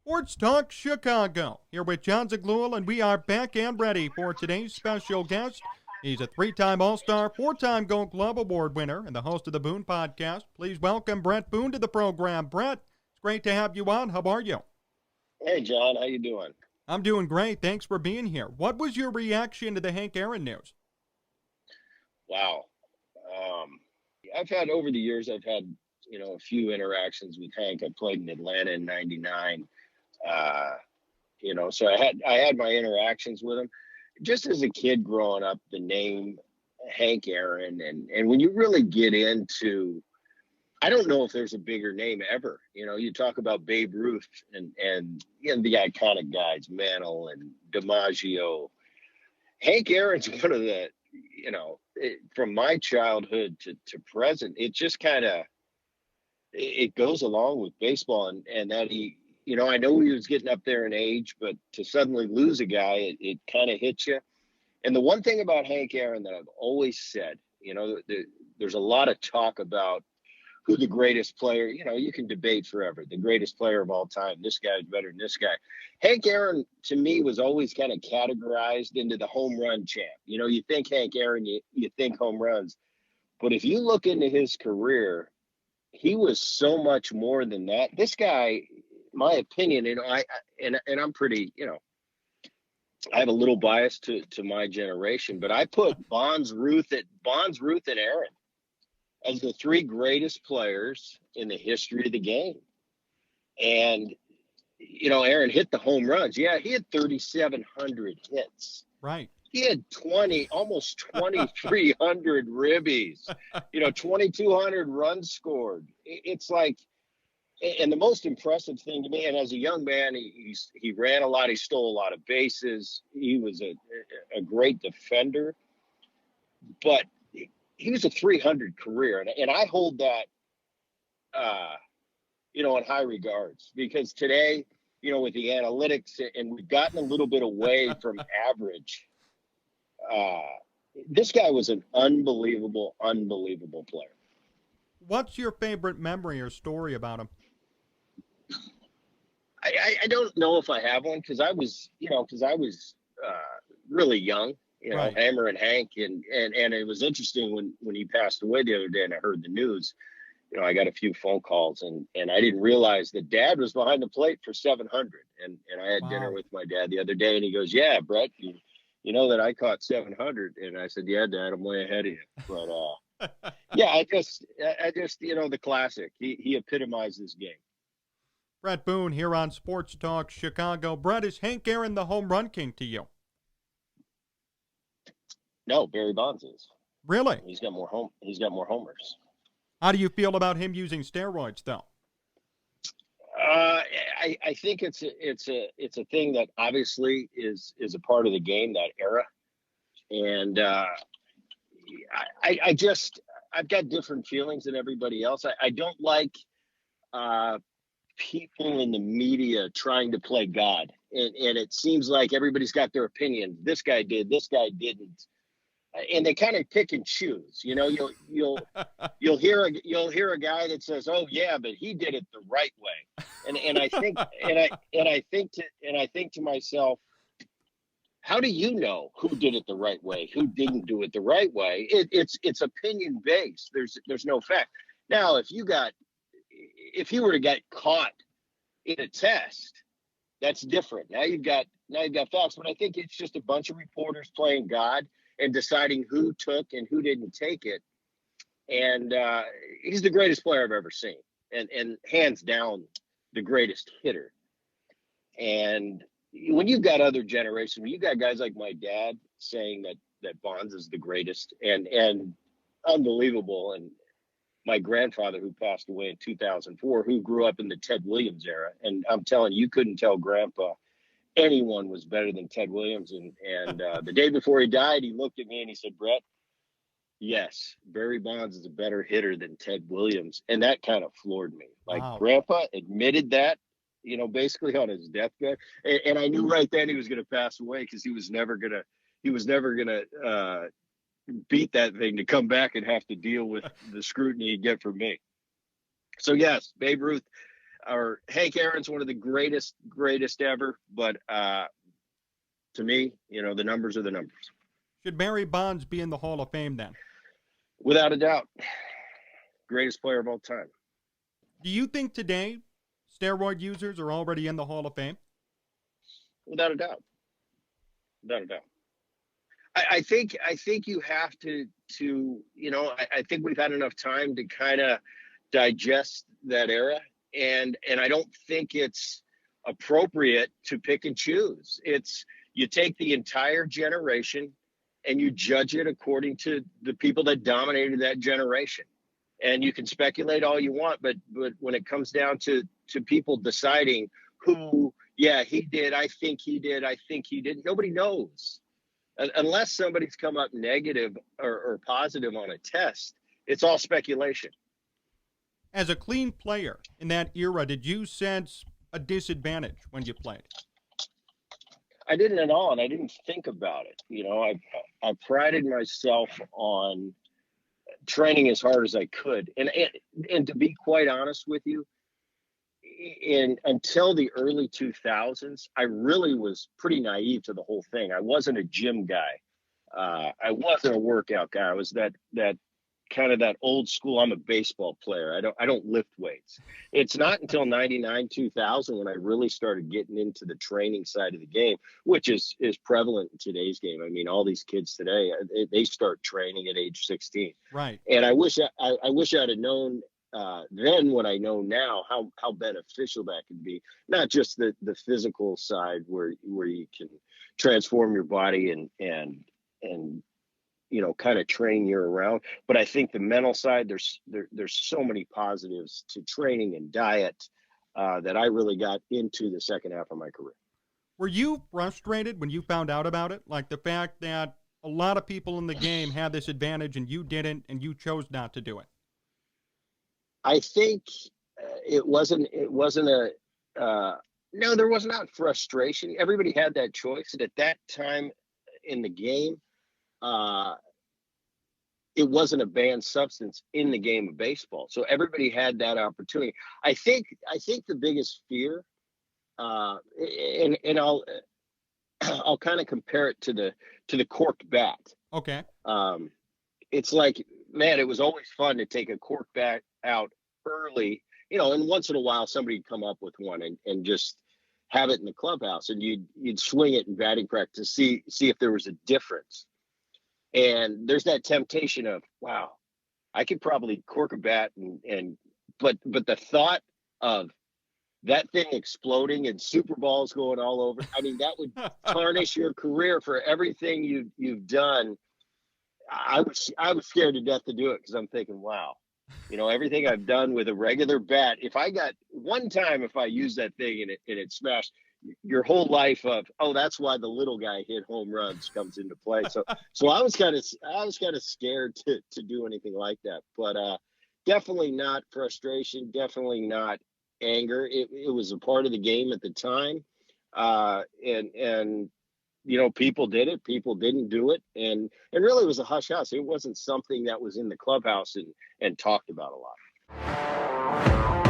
Sports Talk Chicago, here with Jon Zaghloul, and we are back and ready for today's special guest. He's a three-time All-Star, four-time Gold Glove Award winner, and the host of the Boone Podcast. Please welcome Bret Boone to the program. Bret, it's great to have you on. How are you? Hey, John, how you doing? I'm doing great. Thanks for being here. What was your reaction to the Hank Aaron news? Wow. Um, over the years, I've had, a few interactions with Hank. I played in Atlanta in '99. Uh, so I had my interactions with him. Just as a kid growing up, the name Hank Aaron, and when you really get into, I don't know if there's a bigger name ever. You talk about Babe Ruth and the iconic guys, Mantle and DiMaggio. Hank Aaron's one of the, from my childhood to present, it just kind of, it goes along with baseball, and that I know he was getting up there in age, but to suddenly lose a guy, it kind of hits you. And the one thing about Hank Aaron that I've always said, there's a lot of talk about who the greatest player, you can debate forever, the greatest player of all time. This guy's better than this guy. Hank Aaron, to me, was always kind of categorized into the home run champ. You think Hank Aaron, you think home runs. But if you look into his career, he was so much more than that. This guy, my opinion, I'm pretty, I have a little bias to my generation, but I put Bonds, Ruth, and Aaron as the three greatest players in the history of the game. And, Aaron hit the home runs. Yeah, he had 3,700 hits. Right. He had almost 2,300 ribbies, 2,200 runs scored. It's like, and the most impressive thing to me, and as a young man, he ran a lot, he stole a lot of bases. He was a great defender, but he was a 300 career. And I hold that, in high regards, because today, with the analytics, and we've gotten a little bit away from average. This guy was an unbelievable player. What's your favorite memory or story about him? I don't know if I have one, because I was really young, Right. Hammer and Hank, and it was interesting when he passed away the other day, and I heard the news. I got a few phone calls, and I didn't realize that Dad was behind the plate for 700, and I had dinner with my dad the other day, and he goes, "Yeah, Bret, you know that I caught 700," and I said, "Yeah, Dad, I'm way ahead of you." But yeah, I just the classic. He epitomized this game. Bret Boone here on Sports Talk Chicago. Bret, is Hank Aaron the home run king to you? No, Barry Bonds is. Really? He's got more homers. How do you feel about him using steroids, though? I think it's a thing that obviously is a part of the game, that era, and I've got different feelings than everybody else. I don't like people in the media trying to play God, and it seems like everybody's got their opinion. This guy did, this guy didn't, and they kind of pick and choose. You'll hear a guy that says, "Oh yeah, but he did it the right way," and I think to myself, how do you know who did it the right way, who didn't do it the right way? It's opinion based. There's no fact. Now, if you were to get caught in a test, that's different. Now you've got facts. But I think it's just a bunch of reporters playing God and deciding who took and who didn't take it. And he's the greatest player I've ever seen, and hands down the greatest hitter. And when you've got other generations, when you've got guys like my dad saying that Bonds is the greatest and unbelievable, and my grandfather, who passed away in 2004, who grew up in the Ted Williams era, and I'm telling you, couldn't tell Grandpa anyone was better than Ted Williams. And the day before he died, he looked at me and he said, "Bret, yes, Barry Bonds is a better hitter than Ted Williams." And that kind of floored me. Like, Wow. Grandpa admitted that, basically on his deathbed. And I knew right then he was going to pass away, because he was never going to beat that thing to come back and have to deal with the scrutiny he'd get from me. So yes, Babe Ruth. or Hank Aaron's one of the greatest ever. But to me, the numbers are the numbers. Should Barry Bonds be in the Hall of Fame then? Without a doubt, greatest player of all time. Do you think today steroid users are already in the Hall of Fame? Without a doubt. Without a doubt. I think you have to I think we've had enough time to kind of digest that era, and I don't think it's appropriate to pick and choose. It's you take the entire generation and you judge it according to the people that dominated that generation. And you can speculate all you want, but when it comes down to people deciding who, yeah, he did, I think he did, I think he didn't, nobody knows. Unless somebody's come up negative or positive on a test, it's all speculation. As a clean player in that era, did you sense a disadvantage when you played? I didn't at all, and I didn't think about it. I prided myself on training as hard as I could, and to be quite honest with you, until the early 2000s, I really was pretty naive to the whole thing. I wasn't a gym guy. I wasn't a workout guy. I was that kind of that old school. I'm a baseball player. I don't lift weights. It's not until 99, 2000 when I really started getting into the training side of the game, which is prevalent in today's game. I mean, all these kids today, they start training at age 16. Right. And I wish I'd have known then what I know now, how beneficial that can be. Not just the physical side where you can transform your body and kind of train year round, but I think the mental side, there's so many positives to training and diet that I really got into the second half of my career. Were you frustrated when you found out about it? Like the fact that a lot of people in the game had this advantage and you didn't, and you chose not to do it? I think it wasn't no, there was not frustration. Everybody had that choice. And at that time in the game, it wasn't a banned substance in the game of baseball. So everybody had that opportunity. I think the biggest fear, and I'll kind of compare it to the corked bat. Okay. It's like, man, it was always fun to take a cork bat out early, and once in a while somebody'd come up with one and just have it in the clubhouse, and you'd swing it in batting practice, see if there was a difference. And there's that temptation of, wow, I could probably cork a bat but the thought of that thing exploding and Super Bowls going all over, I mean, that would tarnish your career for everything you've done. I was scared to death to do it because I'm thinking, wow, everything I've done with a regular bat, if I use that thing and it smashed, your whole life of, oh, that's why the little guy hit home runs comes into play. So I was kind of scared to do anything like that, but definitely not frustration, definitely not anger. It was a part of the game at the time, and people did it, people didn't do it, and really it was a hush hush. It wasn't something that was in the clubhouse and talked about a lot.